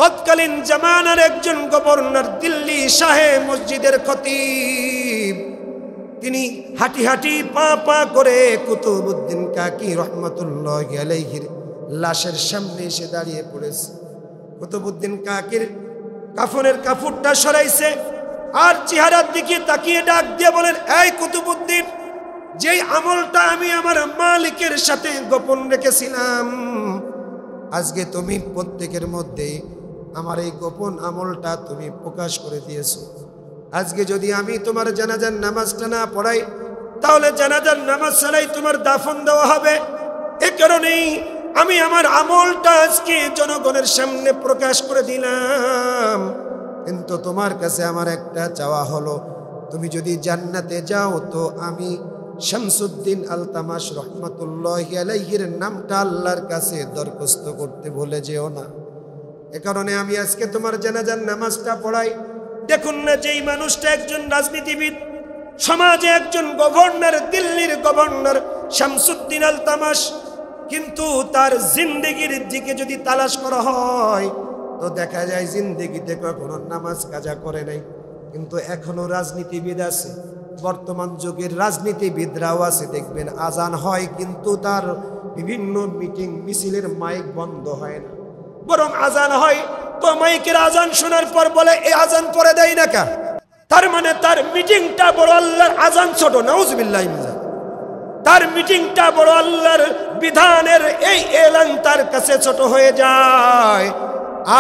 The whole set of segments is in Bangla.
তৎকালীন জামানার একজন গভর্নর, দিল্লি শাহে মসজিদের খতিব, তিনি হাঁটি হাঁটি পা পা করে কুতুবউদ্দিন কাকি রহমাতুল্লাহি আলাইহির লাশের সামনে এসে দাঁড়িয়ে পড়েছে। কুতুবউদ্দিন কাকির কাফনের কাপড়টা সরাইছে আর চেহারার দিকে তাকিয়ে ডাক দিয়ে বলেন, এই কুতুবউদ্দিন, যেই আমলটা আমি আমার মালিকের সাথে গোপন রেখেছিলাম, আজকে তুমি প্রত্যেকের মধ্যে আমার এই গোপন আমলটা তুমি প্রকাশ করে দিয়েছো। আজকে যদি আমি তোমার জানাজার নামাজটা না পড়াই, তাহলে জানাজার নামাজ ছাড়াই তোমার দাফন দেওয়া হবে। এ কারণেই আমি আমার আমলটা আজকে জনগণের সামনে প্রকাশ করে দিলাম। কিন্তু তোমার কাছে আমার একটা চাওয়া হলো, তুমি যদি জান্নাতে যাও তো আমি শামসুদ্দিন আলতামাশ রহমাতুল্লাহি আলাইহির নামটা আল্লাহর কাছে দরখাস্ত করতে ভুলে যেও না। এ কারণে আমি আজকে তোমার জানাজার নামাজটা পড়াই। দেখুন না, যেই মানুষটা একজন রাজনীতিবিদ, সমাজে একজন গভর্নর, দিল্লির গভর্নর শামসুদ্দিন আলতামাশ, কিন্তু তার জিন্দেগির দিকে যদি তালাশ করা হয় তো দেখা যায় জিন্দেগিতে কখনো নামাজ কাজা করে নাই। কিন্তু এখনো রাজনীতিবিদ আছে, বর্তমান যুগের রাজনীতিবিদরাও আছে, দেখবেন আজান হয় কিন্তু তার বিভিন্ন মিটিং মিছিলের মাইক বন্ধ হয় না, বরং আজান হয় তো মাইকের আজান শোনার পর বলে এই আজান পরে দেয় না কা। তার মানে তার মিটিংটা বড়, আল্লাহর আজান ছোট। নাউজুবিল্লাহ, তার মিটিংটা বড়, আল্লাহর বিধানের এই এলান তার কাছে ছোট হয়ে যায়।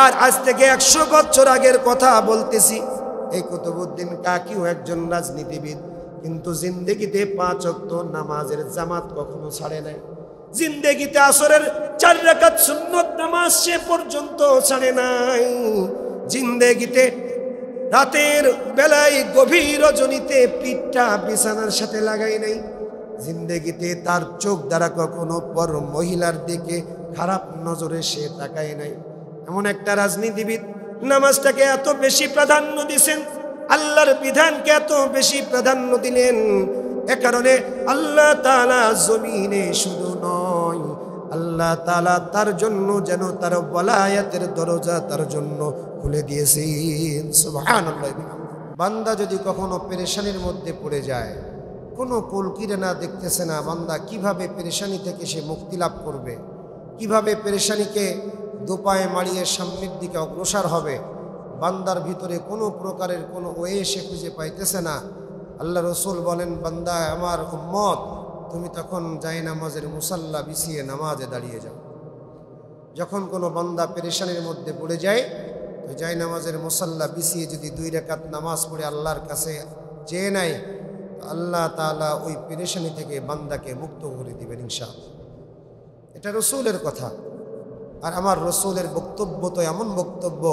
আর আজ থেকে 100 বছর আগের কথা বলতেছি, এই কুতুবউদ্দিন কাকিও একজন রাজনীতিবিদ, কিন্তু জিন্দেগিতে 5 ওয়াক্ত নামাজের জামাত কখনো ছাড়ে নাই। জিন্দেগিতে আসরের 4 রাকাত সুন্নত নামাজ সে পর্যন্ত ছাড়ে নাই। জিন্দেগিতে রাতের বেলায় গভীর রজনীতে পিঠটা বিছানার সাথে লাগাই নাই। জিন্দেগিতে তার চোখ দ্বারা কখনো পর মহিলার দিকে খারাপ নজরে সে তাকায় নাই। এমন একটা রাজনীতিবিদ নামাজটাকে এত বেশি প্রাধান্য দিয়েছেন, আল্লাহর বিধানকে এত বেশি প্রাধান্য দিলেন। এ কারণে আল্লাহ তাআলা জমিনে শুধু নয়, আল্লাহ তাআলা তার জন্য যেন তার ওয়ালায়াতের দরজা তার জন্য খুলে দিয়েছেন। সুবহানাল্লাহ। বান্দা যদি কখনো পেরেশানির মধ্যে পড়ে যায়, কোনো কুলকিরে না দেখতেছে না, বান্দা কিভাবে পেরেশানি থেকে সে মুক্তি লাভ করবে, কিভাবে পেরেশানিকে দোপায়ে মারিয়ে সামনের দিকে অগ্রসর হবে, বান্দার ভিতরে কোনো প্রকারের কোনো ওয়ে সে খুঁজে পাইতেছে না। আল্লাহ রসুল বলেন, বান্দা আমার উম্মত, তুমি তখন যায় নামাজের মুসাল্লা বিছিয়ে নামাজে দাঁড়িয়ে যাও। যখন কোনো বান্দা পেরেশানির মধ্যে পড়ে যায়, তো যায় নামাজের মুসাল্লা বিছিয়ে যদি 2 রাকাত নামাজ পড়ে আল্লাহর কাছে চেয়ে নেয়, আল্লাহ তাআলা ওই পেরেশানি থেকে বান্দাকে মুক্ত করে দিবেন ইনশাআল্লাহ। এটা রসুলের কথা। আর আমার রসুলের বক্তব্য তো এমন বক্তব্য,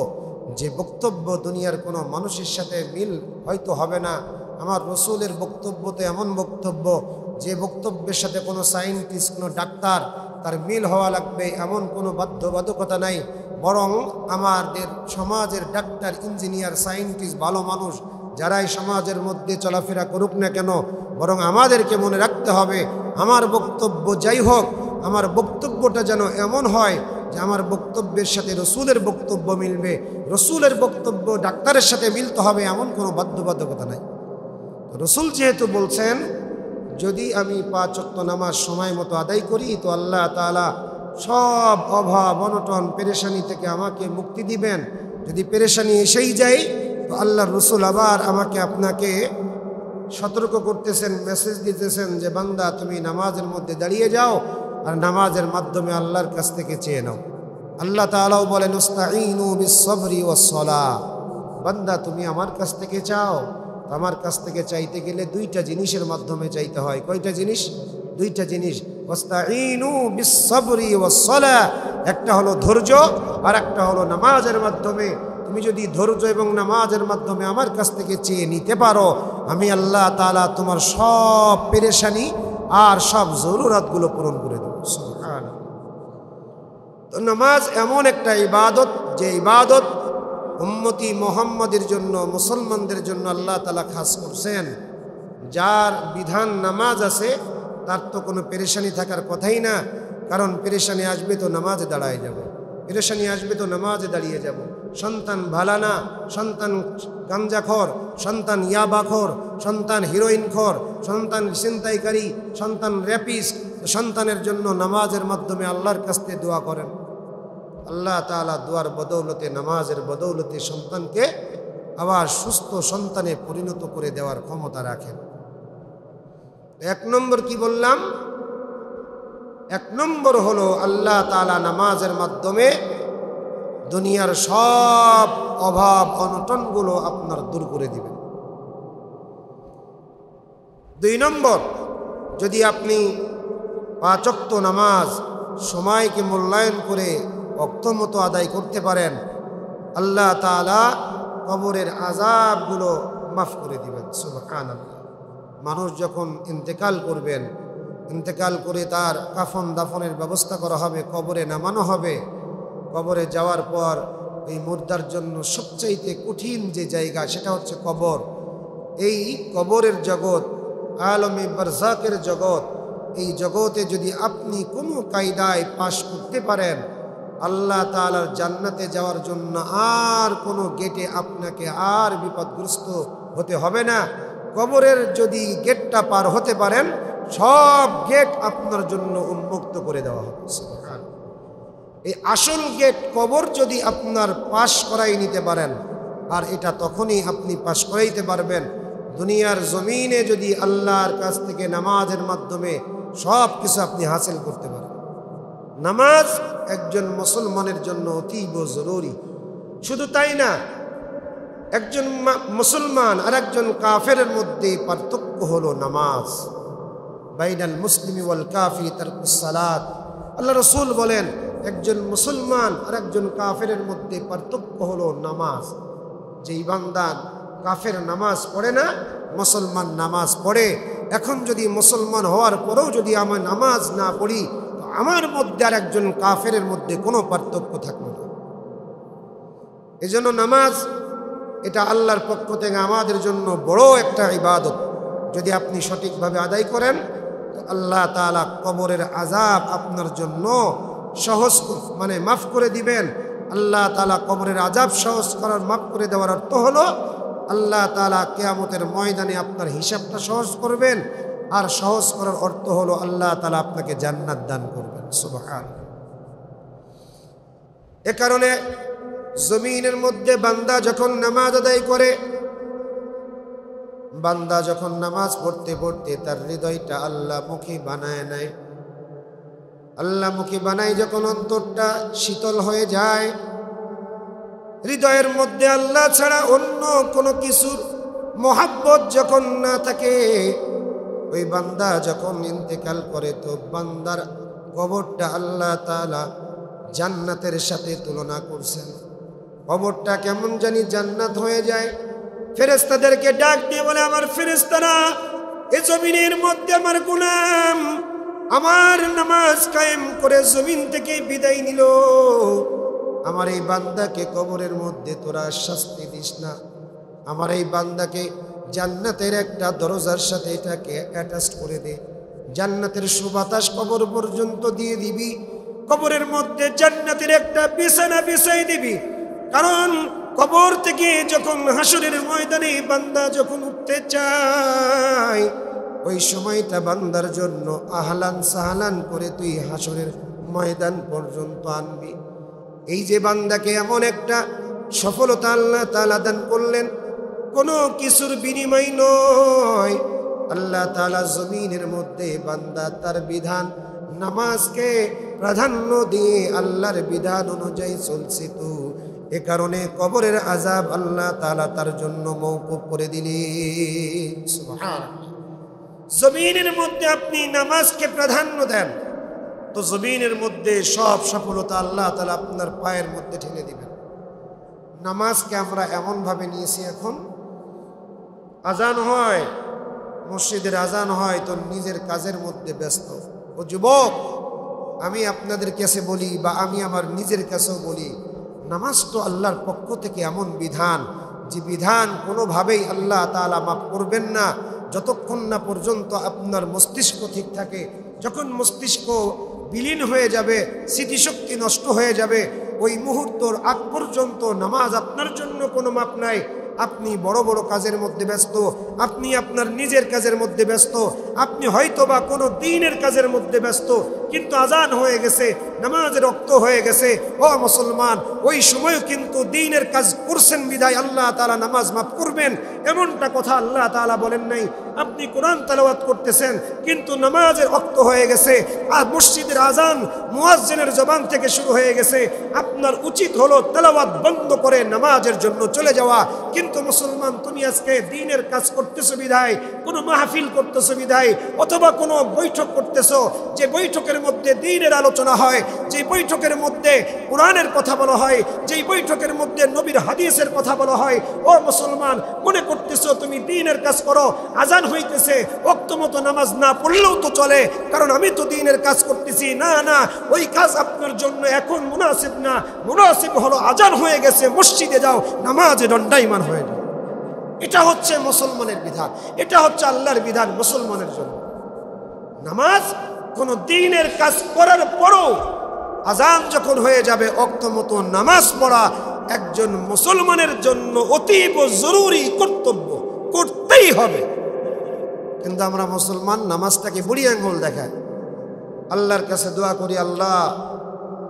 যে বক্তব্য দুনিয়ার কোনো মানুষের সাথে মিল হয়তো হবে না। আমার রসুলের বক্তব্য তো এমন বক্তব্য, যে বক্তব্যের সাথে কোনো সায়েন্টিস্ট, কোনো ডাক্তার তার মিল হওয়া লাগবে এমন কোনো বাধ্যবাধকতা নাই। বরং আমাদের সমাজের ডাক্তার, ইঞ্জিনিয়ার, সায়েন্টিস্ট, ভালো মানুষ যারাই সমাজের মধ্যে চলাফেরা করুক না কেন, বরং আমাদেরকে মনে রাখতে হবে, আমার বক্তব্য যাই হোক, আমার বক্তব্যটা যেন এমন হয় যে আমার বক্তব্যের সাথে রসুলের বক্তব্য মিলবে, রসুলের বক্তব্য ডাক্তারের সাথে মিলতে হবে, এমন কোনো বাধ্যবাধকতা নাই। রসুল যেহেতু বলছেন, যদি আমি 5 ওয়াক্ত নামাজ সময় মতো আদায় করি তো আল্লাহ তাআলা সব অভাব অনটন পেরেশানি থেকে আমাকে মুক্তি দিবেন। যদি পেরেশানি এসেই যায় তো আল্লাহর রসুল আবার আমাকে আপনাকে সতর্ক করতেছেন, মেসেজ দিতেছেন যে বান্দা তুমি নামাজের মধ্যে দাঁড়িয়ে যাও আর নামাজের মাধ্যমে আল্লাহর কাছ থেকে চেয়ে নাও। আল্লাহ তাআলাও বলেন, ইস্তাঈনু বিস-সাবরি ওয়াস-সালাহ, বান্দা তুমি আমার কাছ থেকে চাও। আমার কাছ থেকে চাইতে গেলে 2টা জিনিসের মাধ্যমে চাইতে হয়। কয়টা জিনিস? 2টা জিনিস। ওয়াস্তাঈনু বিস-সাবরি ওয়াস-সালাহ, একটা হলো ধৈর্য আর একটা হলো নামাজের মাধ্যমে। তুমি যদি ধৈর্য এবং নামাজের মাধ্যমে আমার কাছ থেকে চেয়ে নিতে পারো, আমি আল্লাহ তাআলা তোমার সব পেরেশানি আর সব জরুরতগুলো পূরণ করে দেব। সুবহানাল্লাহ। তো নামাজ এমন একটা ইবাদত, যে ইবাদত উম্মতি মুহাম্মাদের জন্য, মুসলমানদের জন্য আল্লাহ তাআলা খাস করছেন। যার বিধান নামাজ আছে তার তো কোনো পেরেশানি থাকার কথাই না, কারণ পেরেশানি আসবে তো নামাজে দাঁড়ায় যাবে। পেরেশানি আসবে তো নামাজে দাঁড়িয়ে যাব। সন্তান ভালানা, সন্তান গাঞ্জাখোর, সন্তান ইয়াবাখোর, সন্তান হিরোইনখোর, সন্তান ছিনতাইকারী, সন্তান র্যাপিস্ট, সন্তানের জন্য নামাজের মাধ্যমে আল্লাহর কাছ থেকে দোয়া করেন। আল্লাহ তাআলা দোয়ার বদৌলতে, নামাজের বদৌলতে সন্তানকে আবার সুস্থ সন্তানে পরিণত করে দেওয়ার ক্ষমতা রাখেন। এক নম্বর কি বললাম? এক নম্বর হলো আল্লাহ তাআলা নামাজের মাধ্যমে দুনিয়ার সব অভাব অনটনগুলো আপনার দূর করে দিবেন। দুই নম্বর, যদি আপনি 5 ওয়াক্ত নামাজ সময়কে মূল্যায়ন করে ওয়াক্তমতো আদায় করতে পারেন, আল্লাহ তাআলা কবরের আযাবগুলো মাফ করে দিবেন। সুবহানাল্লাহ। মানুষ যখন ইন্তেকাল করবেন, ইন্তেকাল করে তার কাফন দাফনের ব্যবস্থা করা হবে, কবরে নামানো হবে। কবরে যাওয়ার পর এই মুর্দার জন্য সবচাইতে কঠিন যে জায়গা সেটা হচ্ছে কবর। এই কবরের জগৎ, আলমে বারজাকের জগৎ, এই জগতে যদি আপনি কোনো কায়দায় পাশ করতে পারেন, আল্লাহ তাআলার জান্নাতে যাওয়ার জন্য আর কোনো গেটে আপনাকে আর বিপদগ্রস্ত হতে হবে না। কবরের যদি গেটটা পার হতে পারেন, সব গেট আপনার জন্য উন্মুক্ত করে দেওয়া হবে। এই আসল গেট কবর যদি আপনার পাশ করাই নিতে পারেন, আর এটা তখনই আপনি পাশ করাইতে পারবেন দুনিয়ার জমিনে যদি আল্লাহর কাছ থেকে নামাজের মাধ্যমে সব কিছু আপনি হাসিল করতে পারেন। নামাজ একজন মুসলমানের জন্য অতীব জরুরি। শুধু তাই না, একজন মুসলমান আর একজন কাফেরের মধ্যে পার্থক্য হলো নামাজ। বাইনাল মুসলিমি ওয়াল কাফির তারকুস সালাত। আল্লাহ রাসূল বলেন, একজন মুসলমান আর একজন কাফেরের মধ্যে পার্থক্য হলো নামাজ। যেই বান্দা কাফের নামাজ পড়ে না, মুসলমান নামাজ পড়ে। এখন যদি মুসলমান হওয়ার পরেও যদি আমি নামাজ না পড়ি, তো আমার মধ্যে আর একজন কাফেরের মধ্যে কোনো পার্থক্য থাকবে না। এজন্য নামাজ এটা আল্লাহর পক্ষ থেকে আমাদের জন্য বড় একটা ইবাদত। যদি আপনি সঠিকভাবে আদায় করেন, তো আল্লাহ তাআলা কবরের আযাব আপনার জন্য সহজ মাফ করে দিবেন। আল্লাহ তাআলা কবরের আযাব সহজ করার, মাফ করে দেওয়ার অর্থ হলো আল্লাহ তাআলা কিয়ামতের ময়দানে আপনার হিসাবটা সহজ করবেন। আর সহজ করার অর্থ হলো আল্লাহ তাআলা আপনাকে জান্নাত দান করবেন। সুবহানাল্লাহ। এ কারণে জমিনের মধ্যে বান্দা যখন নামাজ আদায় করে, বান্দা যখন নামাজ পড়তে পড়তে তার হৃদয়টা আল্লাহমুখী বানায় নেয়, আল্লাহমুখী বানায় যখন অন্তরটা শীতল হয়ে যায়, হৃদয়ের মধ্যে আল্লাহ ছাড়া অন্য কোনো কিছুর মোহাব্বত যখন না থাকে, ওই বান্দা যখন ইন্তেকাল করে, তো বান্দার কবরটা আল্লাহ তাআলা জান্নাতের সাথে তুলনা করছেন। কবরটা কেমন জানি জান্নাত হয়ে যায়। ফেরেশতাদেরকে ডাক দিয়ে বলে, আমার ফেরেশতারা, এই জমিনের মধ্যে আমার গোলাম আমার নামাজ কায়েম করে জমিন থেকে বিদায় নিল, আমার এই বান্দাকে কবরের মধ্যে তোরা শাস্তি দিস না। আমার এই বান্দাকে জান্নাতের একটা দরজার সাথে এটাকে অ্যাটাচ করে দে, জান্নাতের সুবাতাস কবর পর্যন্ত দিয়ে দিবি, কবরের মধ্যে জান্নাতের একটা বিছানা বিছাই দিবি। কারণ কবর থেকে যখন হাসরের ময়দানে বান্দা যখন উঠতে চায়, ওই সময়টা বান্দার জন্য আহলান সাহলান করে তুই হাসরের ময়দান পর্যন্ত আনবি। এই যে বান্দাকে এমন একটা সফলতা আল্লাহ তাআলা দান করলেন, কোনো কিছুর বিনিময় নয়। আল্লাহ তাআলা জমিনের মধ্যে বান্দা তার বিধান নামাজকে প্রাধান্য দিয়ে আল্লাহর বিধান অনুযায়ী চলছে, তো এ কারণে কবরের আযাব আল্লাহ তাআলা তার জন্য মওকুফ করে দিলেন। সুবহানাল্লাহ। জমিনের মধ্যে আপনি নামাজকে প্রাধান্য দেন, তো জমিনের মধ্যে সব সফলতা আল্লাহ তাআলা আপনার পায়ের মধ্যে ঠেলে দিবেন। নামাজকে আমরা এমনভাবে নিয়েছি, এখন আজান হয়, মসজিদের আজান হয়, তো নিজের কাজের মধ্যে ব্যস্ত। ও যুবক, আমি আপনাদের কাছে বলি, বা আমি আমার নিজের কাছেও বলি, নামাজ তো আল্লাহর পক্ষ থেকে এমন বিধান, যে বিধান কোনোভাবেই আল্লাহ তাআলা মাফ করবেন না যতক্ষণ না পর্যন্ত আপনার মস্তিষ্ক ঠিক থাকে। যখন মস্তিষ্ক বিলীন হয়ে যাবে, স্মৃতিশক্তি নষ্ট হয়ে যাবে, ওই মুহূর্তর আগ পর্যন্ত নামাজ আপনার জন্য কোনো মাপ নাই। আপনি বড় বড় কাজের মধ্যে ব্যস্ত, আপনি আপনার নিজের কাজের মধ্যে ব্যস্ত, আপনি হয়তোবা কোনো দ্বীনের কাজের মধ্যে ব্যস্ত, কিন্তু আজান হয়ে গেছে, নামাজের রক্ত হয়ে গেছে। ও মুসলমান, ওই সময়ও কিন্তু দ্বীনের কাজ করছেন বিধায় আল্লাহ তাআলা নামাজ মাফ করবেন, এমনটা কথা আল্লাহ তাআলা বলেন নাই। আপনি কোরআন তেলাওয়াত করতেছেন কিন্তু নামাজের রক্ত হয়ে গেছে, আর মসজিদের আজান মুয়াজ্জিনের জবান থেকে শুরু হয়ে গেছে, আপনার উচিত হলো তেলাওয়াত বন্ধ করে নামাজের জন্য চলে যাওয়া। কিন্তু মুসলমান, তুমি আজকে দ্বীনের কাজ করতেছো বিধায়, কোনো মাহফিল করতেছো বিধায়, অথবা কোনো বৈঠক করতেছো, যে বৈঠকের মধ্যে দ্বীনের আলোচনা হয়, যে বৈঠকের মধ্যে কোরআনের কথা বলা হয়, যেই বৈঠকের মধ্যে নবীর হাদিসের কথা বলা হয়, ও মুসলমান, মনে করতেছো তুমি দ্বীনের কাজ করো, আজান হইতেছে, ওয়াক্ত মতো নামাজ না পড়লেও তো চলে, কারণ আমি তো দ্বীনের কাজ করতেছি। না না, ওই কাজ আপনার জন্য এখন মুনাসিব না। মুনাসিব হলো আজান হয়ে গেছে, মসজিদে যাও, নামাজে দণ্ডায়মান হয়ে যাও। এটা হচ্ছে মুসলমানের বিধান, এটা হচ্ছে আল্লাহর বিধান মুসলমানের জন্য। নামাজ কোন দ্বীনের কাজ করার পরও আজান যখন হয়ে যাবে, ওয়াক্ত মতো নামাজ পড়া একজন মুসলমানের জন্য অতীব জরুরি কর্তব্য, করতেই হবে। কিন্তু আমরা মুসলমান নামাজটাকে বুড়ি আঙ্গুল দেখায়। আল্লাহর কাছে দোয়া করি, আল্লাহ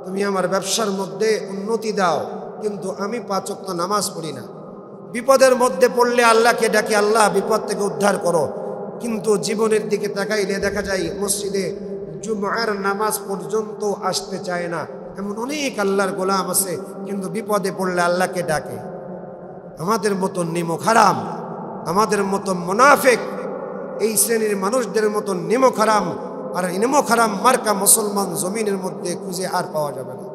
তুমি আমার ব্যবসার মধ্যে উন্নতি দাও, কিন্তু আমি 5 ওয়াক্ত নামাজ পড়ি না। বিপদের মধ্যে পড়লে আল্লাহকে ডাকি, আল্লাহ বিপদ থেকে উদ্ধার করো, কিন্তু জীবনের দিকে তাকাইলে দেখা যায় মসজিদে জুমআর নামাজ পর্যন্ত আসতে চায় না। এমন অনেক আল্লাহর গোলাম আছে, কিন্তু বিপদে পড়লে আল্লাহকে ডাকে। আমাদের মতো নিমক হারাম, আমাদের মতো মুনাফিক, এই শ্রেণীর মানুষদের মতো নিমক হারাম আর নিমক হারাম মার্কা মুসলমান জমিনের মধ্যে খুঁজে আর পাওয়া যাবে না।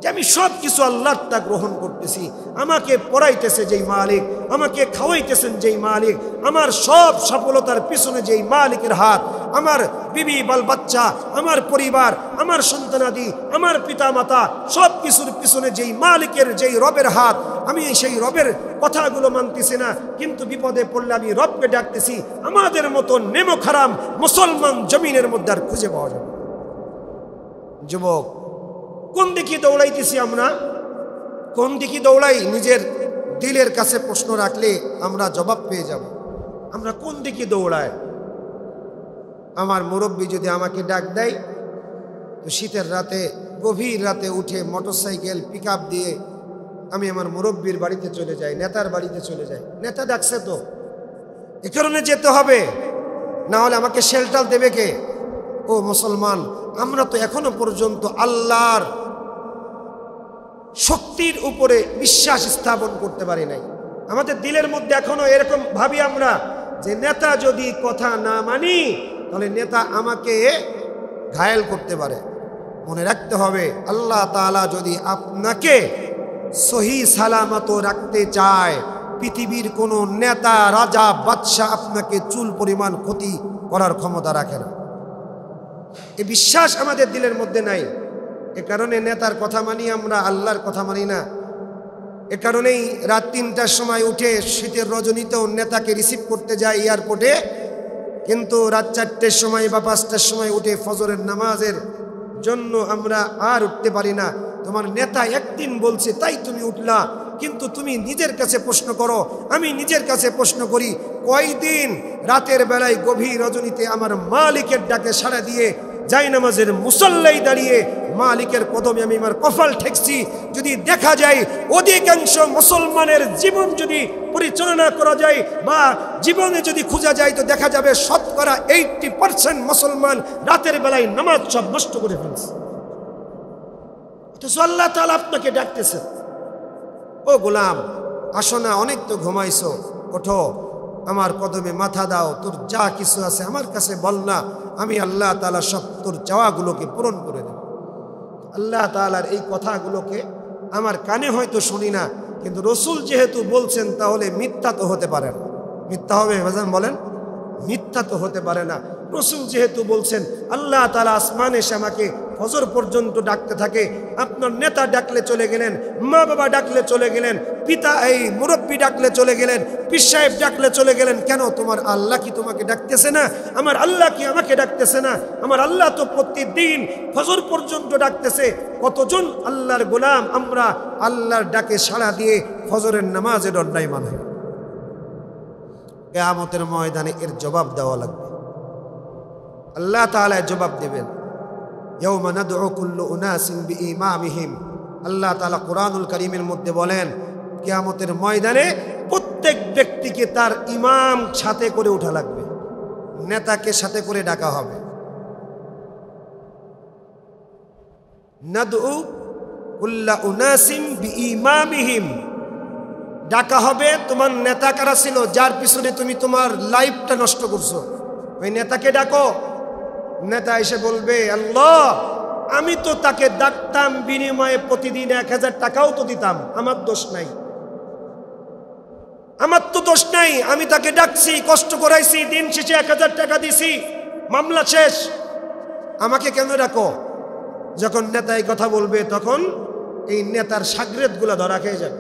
যে আমি সব কিছু আল্লাহর তা গ্রহণ করতেছি, আমাকে পড়াইতেছে যেই মালিক, আমাকে খাওয়াইতেছেন যেই মালিক, আমার সব সফলতার পিছনে যেই মালিকের হাত, আমার বিবি বাল বাচ্চা, আমার পরিবার, আমার সন্তানাদি, আমার পিতা মাতা, সব কিছুর পিছনে যেই মালিকের, যেই রবের হাত, আমি সেই রবের কথাগুলো মানতেছি না, কিন্তু বিপদে পড়লে আমি রবকে ডাকতেছি। আমাদের মতো নেমক হারাম মুসলমান জমিনের মধ্যে আর খুঁজে পাওয়া যাবে। যুবক, কোন দিকে দৌড়াইতেছি আমরা? কোন দিকে দৌড়াই? নিজের দিলের কাছে প্রশ্ন রাখলে আমরা জবাব পেয়ে যাব। আমরা কোন দিকে দৌড়াই? আমার মুরব্বী যদি আমাকে ডাক দেয়, তো শীতের রাতে, গভীর রাতে উঠে মোটরসাইকেল পিকআপ দিয়ে আমি আমার মুরব্বীর বাড়িতে চলে যাই, নেতার বাড়িতে চলে যাই। নেতা ডাকছে তো, এ কারণে যেতে হবে, না হলে আমাকে শেল্টার দেবে কে? ও মুসলমান, আমরা তো এখনো পর্যন্ত আল্লাহর শক্তির উপরে বিশ্বাস স্থাপন করতে পারি নাই। আমাদের দিলের মধ্যে এখনো এরকম ভাবি আমরা যে নেতা যদি কথা না মানি তাহলে নেতা আমাকে ঘায়েল করতে পারে। মনে রাখতে হবে, আল্লাহ তাআলা যদি আপনাকে সহি সালামত রাখতে চায়, পৃথিবীর কোনো নেতা, রাজা, বাদশাহ আপনাকে চুল পরিমাণ ক্ষতি করার ক্ষমতা রাখে না। এই বিশ্বাস আমাদের দিলের মধ্যে নাই। এ কারণে নেতার কথা মানি আমরা, আল্লাহর কথা মানি না। এ কারণেই রাত 3টার সময় উঠে শীতের রজনীতেও নেতাকে রিসিভ করতে যায় এয়ারপোর্টে, কিন্তু রাত 4টের সময় বা 5টার সময় উঠে ফজরের নামাজের জন্য আমরা আর উঠতে পারি না। তোমার নেতা একদিন বলছে তাই তুমি উঠলা, কিন্তু তুমি নিজের কাছে প্রশ্ন করো, আমি নিজের কাছে প্রশ্ন করি, কয়দিন রাতের বেলায় গভীর রজনীতে আমার মালিকের ডাকে সাড়া দিয়ে যাই নামাজের মুসল্লাই দাঁড়িয়ে মালিকের কদমে আমি আমার কপাল ঠেকছি। যদি দেখা যায় অধিকাংশ মুসলমানের জীবন যদি পরিচালনা করা যায় বা জীবনে যদি খোঁজা যায়, তো দেখা যাবে শতকরা 80% মুসলমান রাতের বেলায় নামাজ সব নষ্ট করে ফেলছে। অথচ আল্লাহ তাআলা আপনাকে ডাকতেছেন, ও গোলাম আসো না, অনেক তো ঘুমাইছো, ওঠো, আমার কদমে মাথা দাও, তোর যা কিছু আছে আমার কাছে বল না, আমি আল্লাহ তাআলা সব তোর চাওয়াগুলোকে পূরণ করে দেব। আল্লাহ তাআলার এই কথাগুলোকে আমার কানে হয়তো শুনি না, কিন্তু রসুল যেহেতু বলছেন তাহলে মিথ্যা তো হতে পারে না। মিথ্যা হবে ভাইজান বলেন? মিথ্যা তো হতে পারে না। রসুল যেহেতু বলছেন, আল্লাহ তাআলা আসমানে এসে আমাকে ফজর পর্যন্ত ডাকতে থাকে। আপনার নেতা ডাকলে চলে গেলেন, মা বাবা ডাকলে চলে গেলেন, পিতা এই মুরব্বী ডাকলে চলে গেলেন, পীর সাহেব ডাকলে চলে গেলেন। কেন? তোমার আল্লাহ কি তোমাকে ডাকতেছে না? আমার আল্লাহ কি আমাকে ডাকতেছে না? আমার আল্লাহ তো প্রতিদিন ফজর পর্যন্ত ডাকতেছে। কতজন আল্লাহর গোলাম আমরা আল্লাহর ডাকে সাড়া দিয়ে ফজরের নামাজে দণ্ডায়মান হই। কিয়ামতের ময়দানে এর জবাব দেওয়া লাগবে। আল্লাহ তাআলা জবাব দেবেন। ইয়াউমা নাদউ কুল্লু উনাসিন বিইমামিহিম। আল্লাহ তাআলা কোরআনুল কারীমের মধ্যে বলেন, কিয়ামতের ময়দানে প্রত্যেক ব্যক্তিকে তার ইমাম সাথে করে উঠা লাগবে, নেতাকে সাথে করে ডাকা হবে। নাদউ কুল্লু উনাসিন বিইমামিহিম, ডাকা হবে। তোমার নেতা কারা ছিল যার পিছনে তুমি তোমার লাইফটা নষ্ট করছো? ওই নেতাকে ডাকো। নেতা এসে বলবে, আল্লাহ আমি তো তাকে ডাকতাম, বিনিময়ে প্রতিদিন 1000 টাকাও তো দিতাম, আমার দোষ নাই, আমার তো দোষ নাই, আমি তাকে ডাকছি, কষ্ট করাইছি, দিন শেষে 1000 টাকা দিছি, মামলা শেষ, আমাকে কেন ডাকো? যখন নেতা এই কথা বলবে তখন এই নেতার শাগরেদগুলো ধরা খেয়ে যাবে।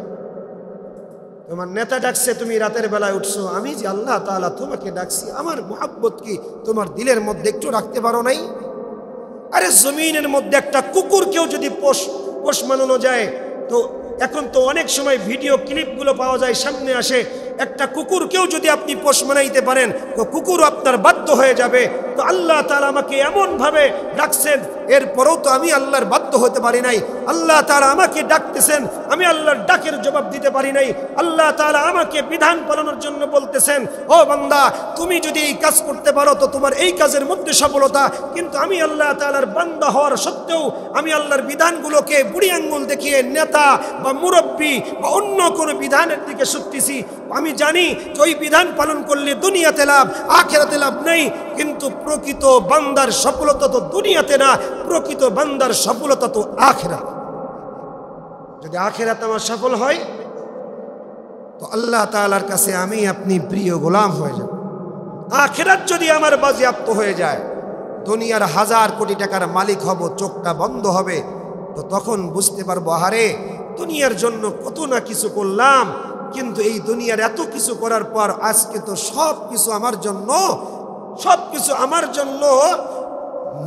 তোমার নেতা ডাকছে, তুমি রাতের বেলায় উঠছো, আমি যে আল্লাহ তাআলা তোমাকে ডাকছি, আমার মুহাব্বত কি তোমার দিলের মধ্যে একটু রাখতে পারো নাই? আরে জমিনের মধ্যে একটা কুকুরকেও যদি পোষ মানানো যায়, তো এখন তো অনেক সময় ভিডিও ক্লিপগুলো পাওয়া যায়, সামনে আসে, একটা কুকুরকেও যদি আপনি পোষ মানাইতে পারেন তো কুকুর আপনার বাধ্য হয়ে যাবে। তো আল্লাহ তাআলা আমাকে এমনভাবে ডাকছেন, এরপরেও তো আমি আল্লাহর বাধ্য হতে পারি নাই। আল্লাহ তাআলা আমাকে ডাকতেছেন, আমি আল্লাহর ডাকের জবাব দিতে পারি নাই। আল্লাহ তাআলা আমাকে বিধান পালনের জন্য বলতেছেন, ও বান্দা তুমি যদি এই কাজ করতে পারো তো তোমার এই কাজের মধ্যে সফলতা। কিন্তু আমি আল্লাহ তাআলার বান্দা হওয়ার সত্ত্বেও আমি আল্লাহর বিধানগুলোকে বুড়ি আঙ্গুল দেখিয়ে নেতা বা মুরব্বী বা অন্য কোনো বিধানের দিকে ছুটতেছি। আমি জানি যে ওই বিধান পালন করলে দুনিয়াতে লাভ, আখিরাতে লাভ নেই। কিন্তু প্রকৃত বান্দার সফলতা তো দুনিয়াতে না, প্রকৃত বান্দার সফলতা তো আখিরাত। যদি আখিরাত আমার সফল হয় তো আল্লাহ তাআলার কাছে আমি আপনি প্রিয় গোলাম হয়ে যাব। আখিরাত যদি আমার বাজেয়াপ্ত হয়ে যায়, দুনিয়ার 1000 কোটি টাকার মালিক হব, চোখটা বন্ধ হবে, তো তখন বুঝতে পারবো, আরে দুনিয়ার জন্য কত না কিছু করলাম, কিন্তু এই দুনিয়ার এত কিছু করার পর আজকে তো সব কিছু আমার জন্য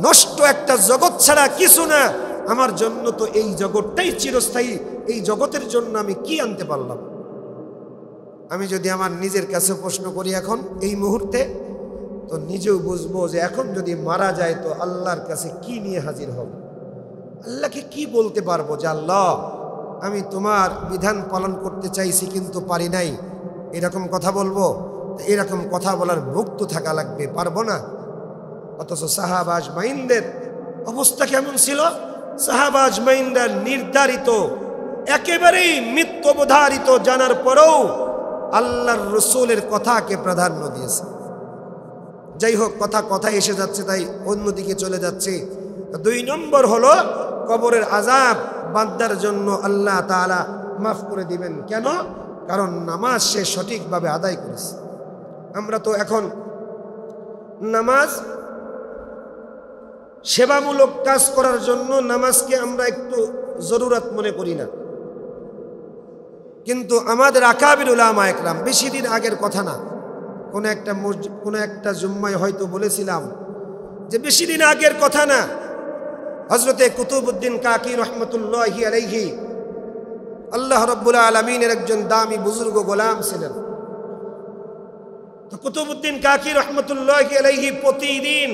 নষ্ট, একটা জগৎ ছাড়া কিছু না। আমার জন্য তো এই জগৎটাই চিরস্থায়ী, এই জগতের জন্য আমি কি আনতে পারলাম? আমি যদি আমার নিজের কাছে প্রশ্ন করি এখন এই মুহূর্তে, তো নিজেও বুঝবো যে এখন যদি মারা যায় তো আল্লাহর কাছে কি নিয়ে হাজির হব? আল্লাহকে কি বলতে পারবো যে আল্লাহ আমি তোমার বিধান পালন করতে চাইছি কিন্তু পারি নাই, এরকম কথা বলবো? এরকম কথা বলার মুক্ত থাকা লাগবে, পারবো না। অথচ সাহাবা আজমাইনদের অবস্থা কেমন ছিল? সাহাবা আজমাইনদের নির্ধারিত, একেবারেই মৃত্যুবধারিত জানার পরেও আল্লাহর রসুলের কথাকে প্রাধান্য দিয়েছে। যাই হোক, কথা এসে যাচ্ছে, তাই অন্যদিকে চলে যাচ্ছে। 2 নম্বর হলো কবরের আযাব বান্দার জন্য আল্লাহ তাআলা মাফ করে দিবেন। কেন? কারণ নামাজ সে সঠিকভাবে আদায় করেছে। আমরা তো এখন নামাজ সেবামূলক কাজ করার জন্য নামাজকে আমরা একটু জরুরত মনে করি না, কিন্তু আমাদের আকাবির উলামা একরাম, বেশি দিন আগের কথা না, কোন একটা জুম্মায় হয়তো বলেছিলাম যে বেশি দিন আগের কথা না, হযরতে কুতুবউদ্দিন কাকি রহমতুল্লাহি আলাইহি আল্লাহ রাব্বুল আলামিনের একজন দামি বুজুর্গ গোলাম ছিলেন। তো কুতুবউদ্দিন কাকি রহমতুল্লাহি আলাইহি প্রতিদিন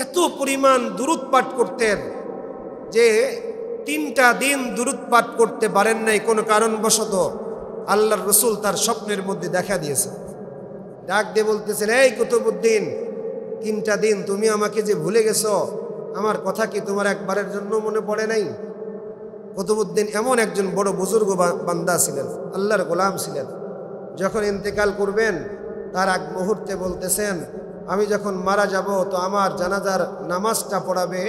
এত পরিমাণ দুরূদ পাঠ করতেন যে 3টা দিন দুরূদ পাঠ করতে পারেন নাই কোনো কারণবশত। আল্লাহর রসুল তার স্বপ্নের মধ্যে দেখা দিয়েছে, ডাক দিয়ে বলতেছেন, এই কুতুবউদ্দিন, 3টা দিন তুমি আমাকে যে ভুলে গেছো, আমার কথা কি তোমার একবারের জন্য মনে পড়ে নাই? কুতুবউদ্দিন এমন একজন বড় বুজুর্গ বান্দা ছিলেন, আল্লাহর গোলাম ছিলেন। যখন ইন্তেকাল করবেন তার আগ মুহূর্তে বলতেছেন, আমি যখন মারা যাব তো আমার জানাজার নামাজটা পড়াবে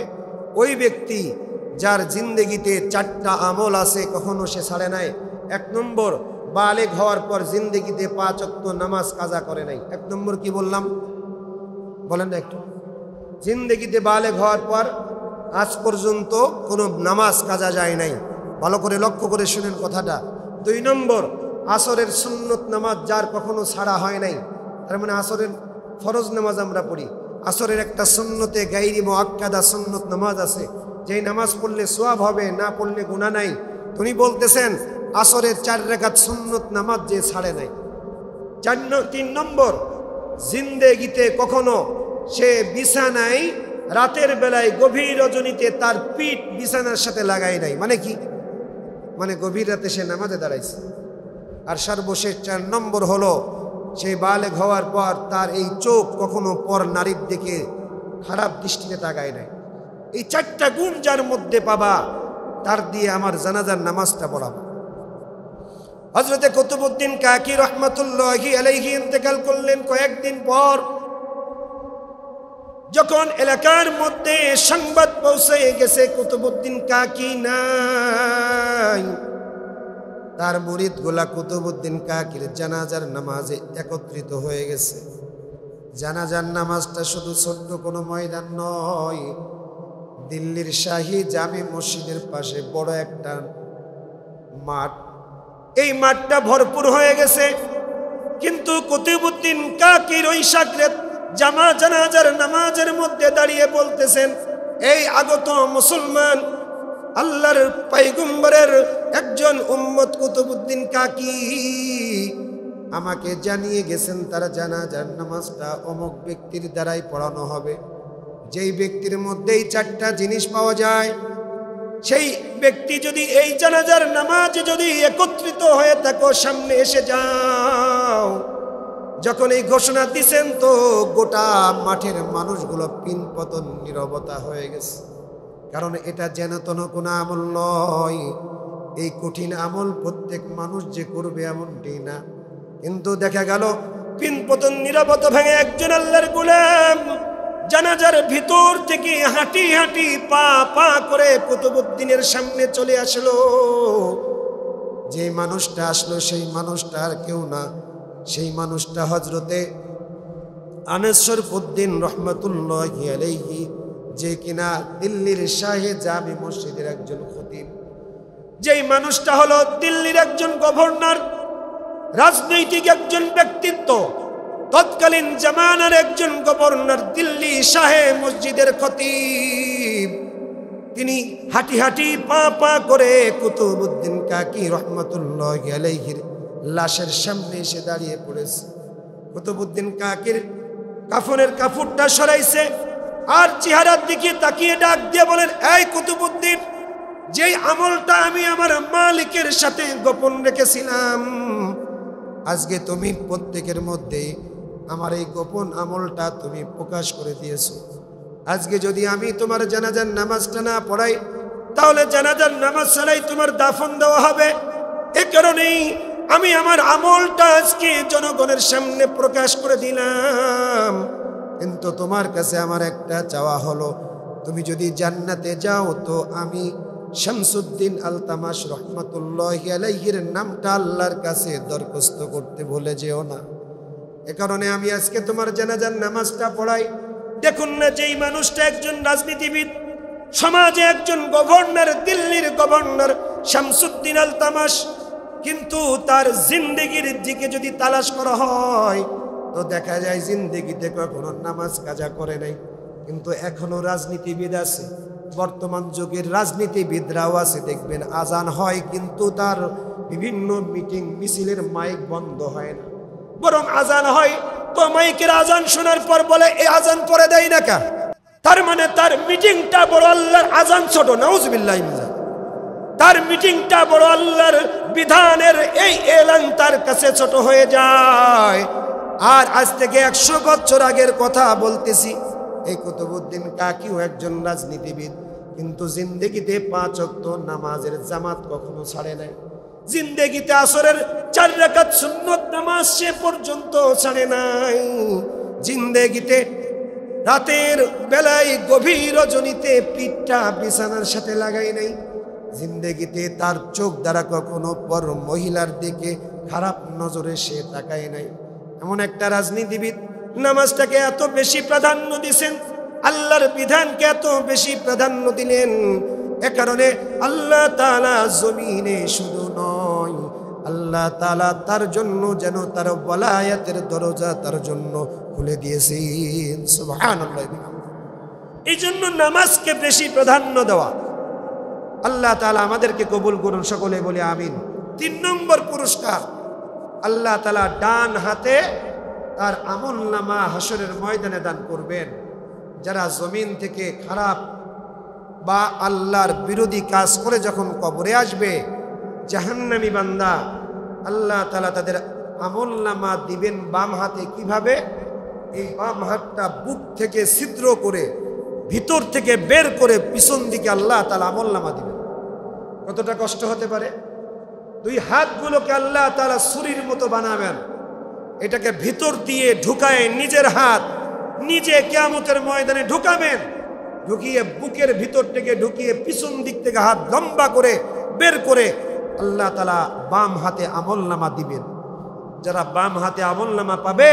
ওই ব্যক্তি যার জিন্দেগিতে 4টা আমল আছে, কখনো সে ছাড়ে নাই। 1 নম্বর, বালেগ হওয়ার পর জিন্দেগিতে 5 ওয়াক্ত নামাজ কাজা করে নাই। 1 নম্বর কি বললাম বলেন না একটু? জিন্দেগিতে বালেগ হওয়ার পর আজ পর্যন্ত কোনো নামাজ কাজা যায় নাই। ভালো করে লক্ষ্য করে শুনেন কথাটা। 2 নম্বর, আসরের সুন্নত নামাজ যার কখনো ছাড়া হয় নাই, তার মানে আসরের ফরজ নামাজ আমরা পড়ি, আসরের একটা সুন্নতে গায়রি মুআক্কাদা সুন্নত নামাজ আছে, যেই নামাজ পড়লে সওয়াব হবে, না পড়লে গুনাহ নাই। উনি বলতেছেন আসরের 4 রাকাত সুন্নত নামাজ যে ছাড়ে নাই। 3 নম্বর, জিন্দেগিতে কখনো সে বিছানায় রাতের বেলায় গভীর রজনীতে তার পিঠ বিছানার সাথে লাগায় নাই। মানে কি? মানে গভীর রাতে সে নামাজে দাঁড়াইছে। আর সর্বশেষ 4 নম্বর হলো, সেই বালেগ হওয়ার পর তার এই চোখ কখনো পর নারীর দিকে খারাপ দৃষ্টিতে তাকায় নাই। এই 4টা গুণ যার মধ্যে পাবা, তার দিয়ে আমার জানাজার নামাজটা পড়াবো। হযরতে কুতুবউদ্দিন কাকি রহমাতুল্লাহি আলাইহি ইন্তেকাল করলেন। কয়েকদিন পর যখন এলাকার মধ্যে সংবাদ পৌঁছে গেছে কুতুবউদ্দিন কাকি নাই, তার মুরিদগুলা কুতুবউদ্দিন কাকির জানাজার নামাজে একত্রিত হয়ে গেছে। জানাজার নামাজটা শুধু ছোট্ট কোনো ময়দান নয়, দিল্লির শাহী জামে মসজিদের পাশে বড় একটা মাঠ, এই মাঠটা ভরপুর হয়ে গেছে। কিন্তু কুতুবউদ্দিন কাকির ওই শাগরেদ জানাজার নামাজের মধ্যে দাঁড়িয়ে বলতেছেন, এই আগত মুসলমান, আল্লাহর পয়গম্বরের একজন উম্মত কুতুবউদ্দিন কাকি আমাকে জানিয়ে গেছেন তার জানাজার নামাজটা অমুক ব্যক্তির দ্বারাই পড়ানো হবে। যেই ব্যক্তির মধ্যেই 4টা জিনিস পাওয়া যায়, সেই ব্যক্তি যদি এই জানাজার নামাজে যদি একত্রিত হয়ে থাকো, সামনে এসে যাও। যখন এই ঘোষণা দিছেন তো গোটা মাঠের মানুষগুলো পিনপতন নীরবতা হয়ে গেছে। কারণ এটা যেন তেন কোনো আমল নয়, এই কঠিন আমল প্রত্যেক মানুষ যে করবে এমনটি না। কিন্তু দেখা গেল পিনপতন নীরবতা ভেঙে একজন আল্লাহর গোলাম জানাজার ভিতর থেকে হাঁটি হাঁটি পা পা করে কুতুবউদ্দিনের সামনে চলে আসলো। যে মানুষটা আসলো সেই মানুষটা আর কেউ না, সেই মানুষটা হযরতে আনিস শরফুদ্দিন রহমাতুল্লাহি আলাইহি, যে কিনা দিল্লির শাহে জামে মসজিদের একজন খতিব। যেই মানুষটা হলো দিল্লির একজন গভর্নর, রাজনৈতিক একজন ব্যক্তিত্ব, তৎকালীন জামানার একজন গভর্নর, দিল্লি শাহে মসজিদের খতিব। তিনি হাঁটি হাঁটি পা পা করে কুতুবউদ্দিন কাকি রহমাতুল্লাহি আলাইহির লাশের সামনে এসে দাঁড়িয়ে পড়েছে। কুতুবউদ্দিন কাকির কাফনের কাপড়টা সরাইছে আর চেহারার দিকে তাকিয়ে ডাক দিয়ে বলেন, এই কুতুবউদ্দিন, যেই আমলটা আমি আমার মালিকের সাথে গোপন রেখেছিলাম, আজকে তুমি প্রত্যেকের মধ্যে আমার এই গোপন আমলটা তুমি প্রকাশ করে দিয়েছো। আজকে যদি আমি তোমার জানাজার নামাজটা না পড়াই, তাহলে জানাজার নামাজ ছাড়াই তোমার দাফন দেওয়া হবে। এ কারণেই আমি আমার আমলটা আজকে জনগণের সামনে প্রকাশ করে দিলাম। কিন্তু তোমার কাছে আমার একটা চাওয়া হলো, তুমি যদি জান্নাতে যাও তো আমি শামসুদ্দিন আলতামাশ রহমাতুল্লাহি আলাইহির নামটা আল্লাহর কাছে দরখাস্ত করতে ভুলে যেও না। এ কারণে আমি আজকে তোমার জানাজার নামাজটা পড়াই। দেখুন না, যেই মানুষটা একজন রাজনীতিবিদ, সমাজে একজন গভর্নর, দিল্লির গভর্নর শামসুদ্দিন আলতামাশ, কিন্তু তার জিন্দেগির দিকে যদি তালাশ করা হয় তো দেখা যায় জিন্দেগিতে কখনো নামাজ কাজা করে নাই। কিন্তু এখনো রাজনীতিবিদ আছে, বর্তমান যুগের রাজনীতিবিদরাও আছে, দেখবেন আজান হয় কিন্তু তার বিভিন্ন মিটিং মিছিলের মাইক বন্ধ হয় না, বরং আজান হয় তো মাইকের আজান শোনার পর বলে এই আজান পরে দেয় না কা। তার মানে তার মিটিংটা বড়, আল্লাহর আজান ছোট। নাউজুবিল্লাহ, তার মিটিংটা বড়, আল্লাহর বিধানের এই এলান তার কাছে ছোট হয়ে যায়। আর আজ থেকে 100 বছর আগের কথা বলতেছি, এই কুতুবউদ্দিন কাকিও একজন রাজনীতিবিদ, কিন্তু জিন্দেগিতে 5 ওয়াক্ত নামাজের জামাত কখনো ছাড়ে নাই। জিন্দেগিতে আসরের 4 রাকাত সুন্নত নামাজ সে পর্যন্ত ছাড়ে নাই। জিন্দেগিতে রাতের বেলায় গভীর রজনীতে পিঠটা বিছানার সাথে লাগাই নাই। জিন্দেগিতে তার চোখ দ্বারা কখনো পর মহিলার দিকে খারাপ নজরে সে তাকায় নাই। এমন একটা রাজনীতিবিদ নামাজটাকে এত বেশি প্রাধান্য দিয়েছেন, আল্লাহর বিধানকে এত বেশি প্রাধান্য দিলেন। এ কারণে আল্লাহ তাআলা জমিনে শুধু নয়, আল্লাহ তাআলা তার জন্য যেন তার ওয়ালায়াতের দরজা তার জন্য খুলে দিয়েছেন। সুবহানাল্লাহ। এই জন্য নামাজকে বেশি প্রাধান্য দেওয়া। আল্লাহ তাআলা আমাদেরকে কবুল করুন, সকলে বলে আমিন। 3 নম্বর পুরস্কার, আল্লাহ তাআলা ডান হাতে তার আমলনামা হাসরের ময়দানে দান করবেন। যারা জমিন থেকে খারাপ বা আল্লাহর বিরোধী কাজ করে যখন কবরে আসবে, জাহান্নামী বান্দা, আল্লাহ তাআলা তাদের আমলনামা দিবেন বাম হাতে। কিভাবে? এই বাম হাতটা বুক থেকে ছিদ্র করে ভিতর থেকে বের করে পিছন দিকে আল্লাহ তাআলা আমলনামা দিবেন। কতটা কষ্ট হতে পারে? 2 হাতগুলোকে আল্লাহ তাআলা ছুরির মতো বানাবেন, এটাকে ভিতর দিয়ে ঢুকায় নিজের হাত নিজে কিয়ামতের ময়দানে ঢুকাবেন, ঢুকিয়ে বুকের ভিতর থেকে ঢুকিয়ে পিছন দিক থেকে হাত লম্বা করে বের করে আল্লাহ তাআলা বাম হাতে আমলনামা দিবেন। যারা বাম হাতে আমলনামা পাবে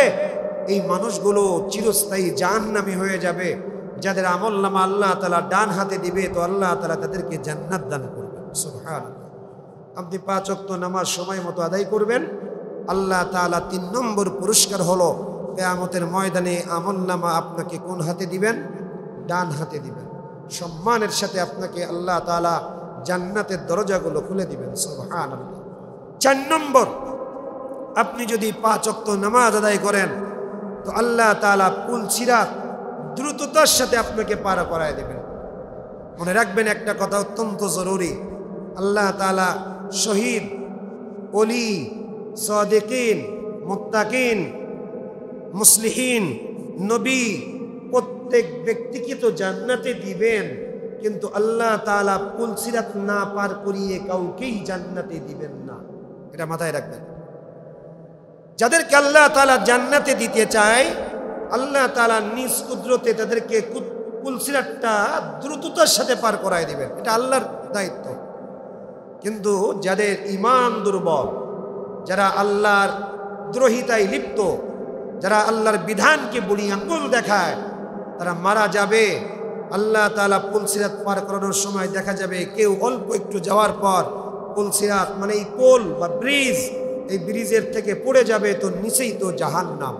এই মানুষগুলো চিরস্থায়ী জাহান্নামী হয়ে যাবে। যাদের আমলনামা আল্লাহ তাআলা ডান হাতে দিবে তো আল্লাহ তাআলা তাদেরকে জান্নাত দান করবেন। সুবহানাল্লাহ। আপনি 5 ওয়াক্ত নামাজ সময় মতো আদায় করবেন, আল্লাহ তাআলা 3 নম্বর পুরস্কার হলো কিয়ামতের ময়দানে আমলনামা আপনাকে কোন হাতে দিবেন? ডান হাতে দিবেন। সম্মানের সাথে আপনাকে আল্লাহ তাআলা জান্নাতের দরজাগুলো খুলে দিবেন। সুবহানাল্লাহ। 4 নম্বর, আপনি যদি 5 ওয়াক্ত নামাজ আদায় করেন তো আল্লাহ তাআলা পুল সিরাত দ্রুততার সাথে আপনাকে পার করায় দেবেন। মনে রাখবেন একটা কথা অত্যন্ত জরুরি, আল্লাহ তাআলা শহীদ, ওলি, সাদিকিন, মুত্তাকিন, মুসলিহিন, নবী প্রত্যেক ব্যক্তিকে তো জান্নাতে দিবেন, কিন্তু আল্লাহ তাআলা পুল সিরাত না পার করিয়ে কাউকেই জান্নাতে দিবেন না। এটা মাথায় রাখবেন। যাদেরকে আল্লাহ তাআলা জান্নাতে দিতে চায় আল্লাহ তাআলা নিজ কুদরতে তাদেরকে পুল সিরাতটা দ্রুততার সাথে পার করায় দিবেন, এটা আল্লাহর দায়িত্ব। কিন্তু যাদের ঈমান দুর্বল, যারা আল্লাহর দ্রোহিতায় লিপ্ত, যারা আল্লাহর বিধানকে বুড়ি আঙ্গুল দেখায়, তারা মারা যাবে। আল্লাহ তাআলা পুল সিরাত পার করানোর সময় দেখা যাবে কেউ অল্প একটু যাওয়ার পর পুল সিরাত মানে এই পোল বা ব্রিজ, এই ব্রিজের থেকে পড়ে যাবে, তো নিচেই তো জাহান্নাম।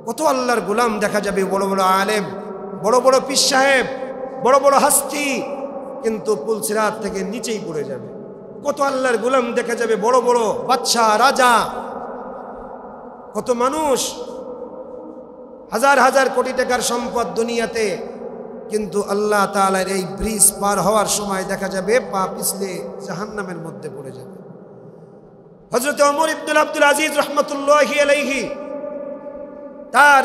কত আল্লাহর গোলাম দেখা যাবে, বড় বড় আলেম, বড় বড় পীর সাহেব, বড় বড় হাস্তি, কিন্তু পুল সিরাত থেকে নিচেই পড়ে যাবে। কত আল্লাহর গোলাম দেখা যাবে, বড় বড় বাদশা, রাজা, কত মানুষ, হাজার হাজার কোটি টাকার সম্পদ দুনিয়াতে, কিন্তু আল্লাহ তাআলার এই ব্রিজ পার হওয়ার সময় দেখা যাবে পা পিছলে জাহান্নামের মধ্যে পড়ে যাবে। হযরত ওমর ইবনে আব্দুল আজিজ রাহমাতুল্লাহি আলাইহি তার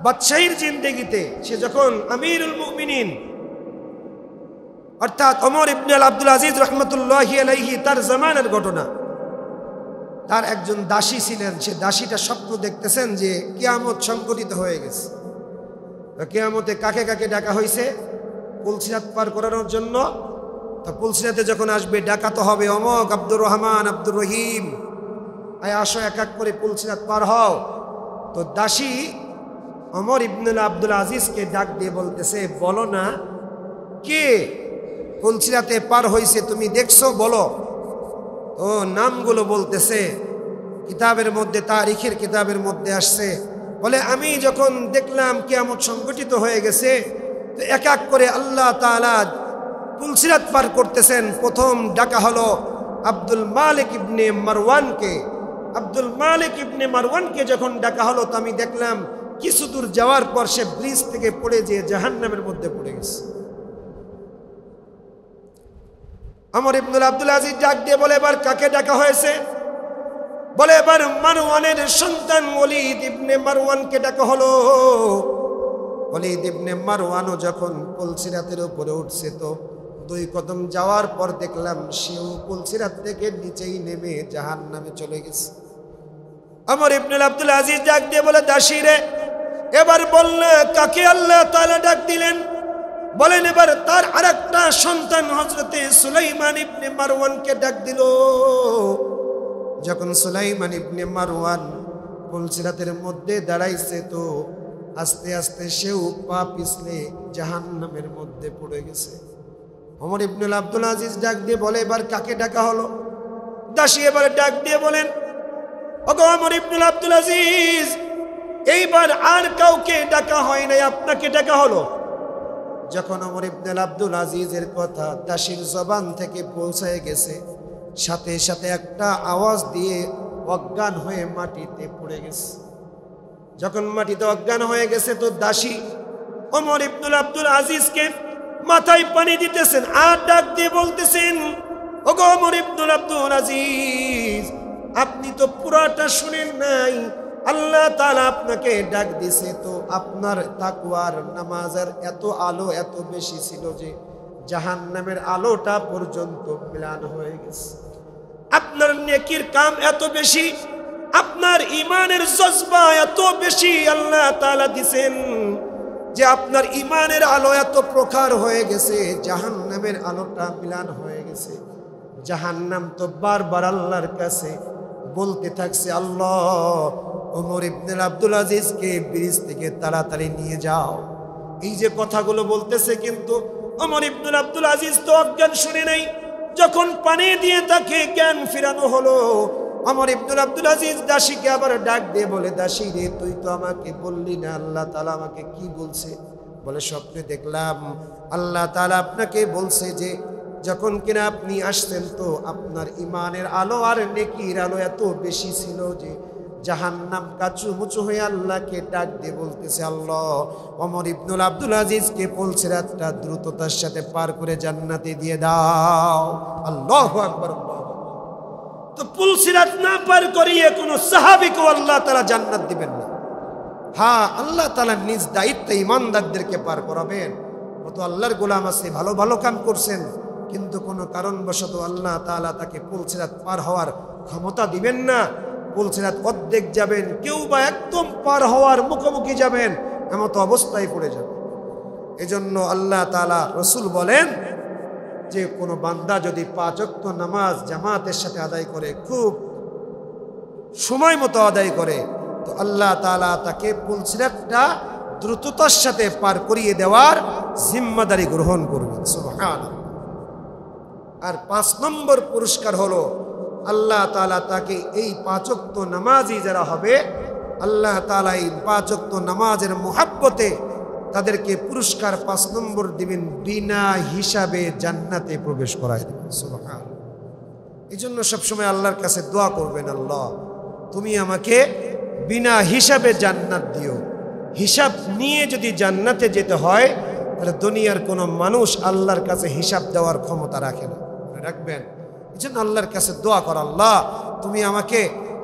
বাদশাহীর জিন্দেগিতে, সে যখন আমিরুল মুমিনিন অর্থাৎ ওমর ইবনে আব্দুল আজিজ রাহমাতুল্লাহি আলাইহি, তার জামানার ঘটনা, তার একজন দাসী ছিলেন। সে দাসীটা স্বপ্ন দেখতেছেন যে কিয়ামত সংঘটিত হয়ে গেছে। কিয়ামতে কাকে কাকে ডাকা হয়েছে? পুল সিরাত পার করানোর জন্য। তো পুল সিরাতে যখন আসবে ডাকাতে হবে, অমক আব্দুর রহমান, আব্দুর রহিম, আয় আসো, এক এক করে পুল সিরাত পার হও। তো দাসী ওমর ইবনে আব্দুল আজিজকে ডাক দিয়ে বলতেছে, বলো না কে পুল সিরাতে পার হয়েছে, তুমি দেখছো, বলো। ও নামগুলো বলতেছে, কিতাবের মধ্যে, তারিখের কিতাবের মধ্যে আসছে। বলে আমি যখন দেখলাম কিয়ামত সংঘটিত হয়ে গেছে, তো এক এক করে আল্লাহ তাআলা পুল সিরাত পার করতেছেন। প্রথম ডাকা হলো আব্দুল মালিক ইবনে মারওয়ানকে। আব্দুল মালিক ইবনে মারওয়ানকে যখন ডাকা হলো, তো আমি দেখলাম কিছু দূর যাওয়ার পর সে ব্রিজ থেকে পড়ে যেয়ে জাহান্নামের মধ্যে পড়ে গেছে। ওমর ইবনে আব্দুল আজিজ ডাক দিয়ে বলে, এবার কাকে ডাকা হয়েছে? বলে এবার মারওয়ানের সন্তান ওলীদ ইবনে মারওয়ানকে ডাকা হলো। ওলীদ ইবনে মারওয়ানও যখন পুল সিরাতের উপরে উঠছে, তো 2 কদম যাওয়ার পর দেখলাম সেও পুল সিরাত থেকে নিচেই নেমে জাহান্নামে চলে গেছে। ওমর ইবনে আব্দুল আজিজ ডাক দিয়ে বলে, দাসী রে, এবার বললে কাকে আল্লাহ তাআলা ডাক দিলেন? বলেন এবার তার আরেকটা সন্তান হযরতে সুলাইমান ইবনে মারওয়ানকে ডাক দিল। যখন সুলাইমান ইবনে মারওয়ান পুল সিরাতের মধ্যে দাঁড়াইছে, তো আস্তে আস্তে সেও পা পিছলে জাহান্নামের মধ্যে পড়ে গেছে। ওমর ইবনে আব্দুল আজিজ ডাক দিয়ে বলে, এবার কাকে ডাকা হলো? দাসী এবার ডাক দিয়ে বলেন, ওগো ওমর ইবনে আব্দুল আজিজ, এইবার আর কাউকে ডাকা হয় নাই, আপনাকে ডাকা হলো। যখন ওমর ইবনে আব্দুল আজিজের কথা দাসীর জবান থেকে পৌঁছায় গেছে, সাথে সাথে একটা আওয়াজ দিয়ে অজ্ঞান হয়ে মাটিতে পড়ে গেছে। যখন মাটিতে অজ্ঞান হয়ে গেছে তো দাসী ওমর ইবনে আব্দুল আজিজকে মাথায় পানি দিতেছেন আর ডাক দিয়ে বলতেছেন, ওগো ওমর ইবনে আব্দুল আজিজ, আপনি তো পুরাটা শুনেন নাই, আল্লাহ তাআলা আপনাকে ডাক দিছে, তো আপনার তাকওয়ার নামাজের এত আলো এত বেশি ছিল যে জাহান্নামের আলোটা পর্যন্ত ম্লান হয়ে গেছে। আপনার নেকির কাম এত বেশি, আপনার ঈমানের জজবা এত বেশি আল্লাহ তাআলা দিবেন যে আপনার ঈমানের আলো এত প্রখর হয়ে গেছে, জাহান্নামের আলোটা ম্লান হয়ে গেছে। জাহান্নাম তো বারবার আল্লাহর কাছে বলতে থাকছে, আল্লাহ ওমর ইবনে আব্দুল আজিজকে ব্রিজ থেকে তাড়াতাড়ি নিয়ে যাও। এই যে কথাগুলো বলতেছে, কিন্তু ওমর ইবনে আব্দুল আজিজ তো অজ্ঞান শুনে নাই। যখন পানি দিয়ে তাকে জ্ঞান ফিরানো হলো, ওমর ইবনে আব্দুল আজিজ দাসীকে আবার ডাক দিয়ে বলে, দাসী রে, তুই তো আমাকে বললি না আল্লাহ তাআলা আমাকে কি বলছে? বলে, স্বপ্নে দেখলাম আল্লাহ তাআলা আপনাকে বলছে যে যখন কিনা আপনি আসছেন তো আপনার ঈমানের আলো আর নেকির আলো এত বেশি ছিল যে জাহান্নাম কাচুমুচু হয়ে আল্লাহকে ডাক দিয়ে বলতেছে, আল্লাহ ওমর ইবনে আব্দুল আজিজকে পুলসিরাতটা দ্রুততার সাথে পার করে জান্নাতে দিয়ে দাও। আল্লাহু আকবার। তো পুলসিরাত না পার করিয়ে কোনো সাহাবীকে আল্লাহ তাআলা জান্নাত দিবেন না। হ্যাঁ, আল্লাহ তাআলা নিজ দায়িত্বে ঈমানদারদেরকে পার করাবেন। কত আল্লাহর গোলাম আছে, ভালো ভালো কাম করছেন, কিন্তু কোনো কারণবশত আল্লাহ তাআলা তাকে পুলসিরাত পার হওয়ার ক্ষমতা দিবেন না। পুলসিরাত অর্ধেক যাবেন, কেউ বা একদম পার হওয়ার মুখোমুখি যাবেন, এমত অবস্থায় পড়ে যাবে। এজন্য আল্লাহ তাআলা, রসুল বলেন যে কোনো বান্দা যদি 5 ওয়াক্ত নামাজ জামাতের সাথে আদায় করে, খুব সময় মতো আদায় করে, তো আল্লাহ তাআলা তাকে পুলসিরাতটা দ্রুততার সাথে পার করিয়ে দেওয়ার জিম্মাদারি গ্রহণ করবেন। সুবহানাল্লাহ। আর 5 নম্বর পুরস্কার হলো আল্লাহ তাআলা তাকে এই 5 ওয়াক্ত নামাজি যারা হবে, আল্লাহ তাআলা এই 5 ওয়াক্ত নামাজের মুহাব্বতে তাদেরকে পুরস্কার 5 নম্বর দিবেন, বিনা হিসাবে জান্নাতে প্রবেশ করায় দেবেন। সুবহানাল্লাহ। এই জন্য সবসময় আল্লাহর কাছে দোয়া করবেন, আল্লাহ তুমি আমাকে বিনা হিসাবে জান্নাত দিও। হিসাব নিয়ে যদি জান্নাতে যেতে হয় তাহলে দুনিয়ার কোনো মানুষ আল্লাহর কাছে হিসাব দেওয়ার ক্ষমতা রাখে না। রাখবেন, এই জন্য আল্লাহর কাছে দোয়া কর, আল্লাহ তুমি আমাকে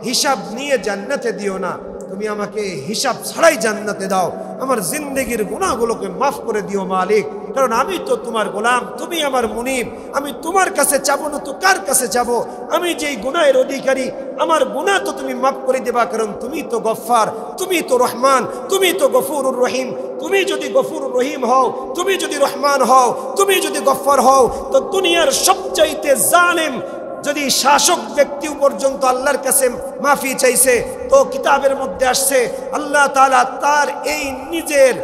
হিসাব নিয়ে জান্নাতে দিও না, তুমি আমাকে হিসাব ছাড়াই জান্নাতে দাও। আমার জিন্দেগির গুনাহগুলোকে মাফ করে দিও মালিক, কারণ আমি তো তোমার গোলাম, তুমি আমার মুনিব। আমি তোমার কাছে চাবো না তো কার কাছে চাবো? আমি যেই গুনাহের অধিকারী, আমার গুনাহ তো তুমি মাফ করে দেবা, কারণ তুমি তো গফফার, তুমি তো রহমান, তুমি তো গফুরুর রহিম। তুমি যদি গফুরুর রহিম হও, তুমি যদি রহমান হও, তুমি যদি গফফার হও, তো দুনিয়ার সবচাইতে জালেম যদি শাসক ব্যক্তি পর্যন্ত আল্লাহর কাছে মাফি চাইছে, তো কিতাবের মধ্যে আসছে আল্লাহ তাআলা তার এই নিজের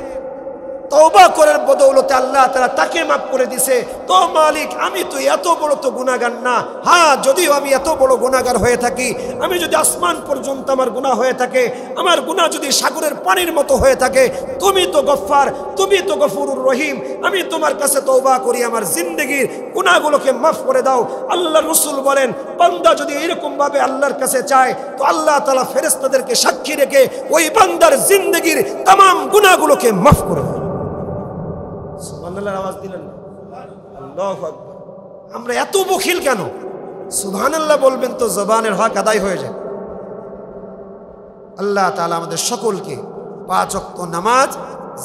তওবা করার বদৌলতে আল্লাহ তাআলা তাকে মাফ করে দিছে। তো মালিক, আমি তো এত বড় তো গুনাহগার না। হ্যাঁ, যদিও আমি এত বড় গুনাহগার হয়ে থাকি, আমি যদি আসমান পর্যন্ত আমার গুনাহ হয়ে থাকে, আমার গুনাহ যদি সাগরের পানির মতো হয়ে থাকে, তুমি তো গফফার, তুমি তো গফুরুর রহিম। আমি তোমার কাছে তওবা করি, আমার জিন্দেগির গুনাহগুলোকে মাফ করে দাও। আল্লাহর রাসূল বলেন, বান্দা যদি এরকম ভাবে আল্লাহর কাছে চায়, তো আল্লাহ তাআলা ফেরেশতাদেরকে সাক্ষী রেখে ওই বান্দার জিন্দেগির तमाम গুনাহগুলোকে মাফ করে দেয়। সুবহানাল্লাহর আওয়াজ দিলেন না? আল্লাহু আকবার। আমরা এত বখিল কেন? সুবহানাল্লাহ বলবেন তো জবানের হক আদায় হয়ে যায়। আল্লাহ তাআলা আমাদের সকলকে 5 ওয়াক্ত নামাজ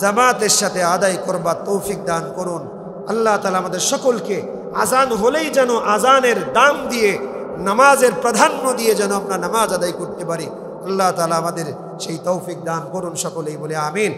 জামাতের সাথে আদায় করবার তৌফিক দান করুন। আল্লাহ তাআলা আমাদের সকলকে আজান হলেই যেন আজানের দাম দিয়ে, নামাজের প্রাধান্য দিয়ে যেন আমরা নামাজ আদায় করতে পারি। আল্লাহ তাআলা আমাদের সেই তৌফিক দান করুন। সকলেই বলে আমিন।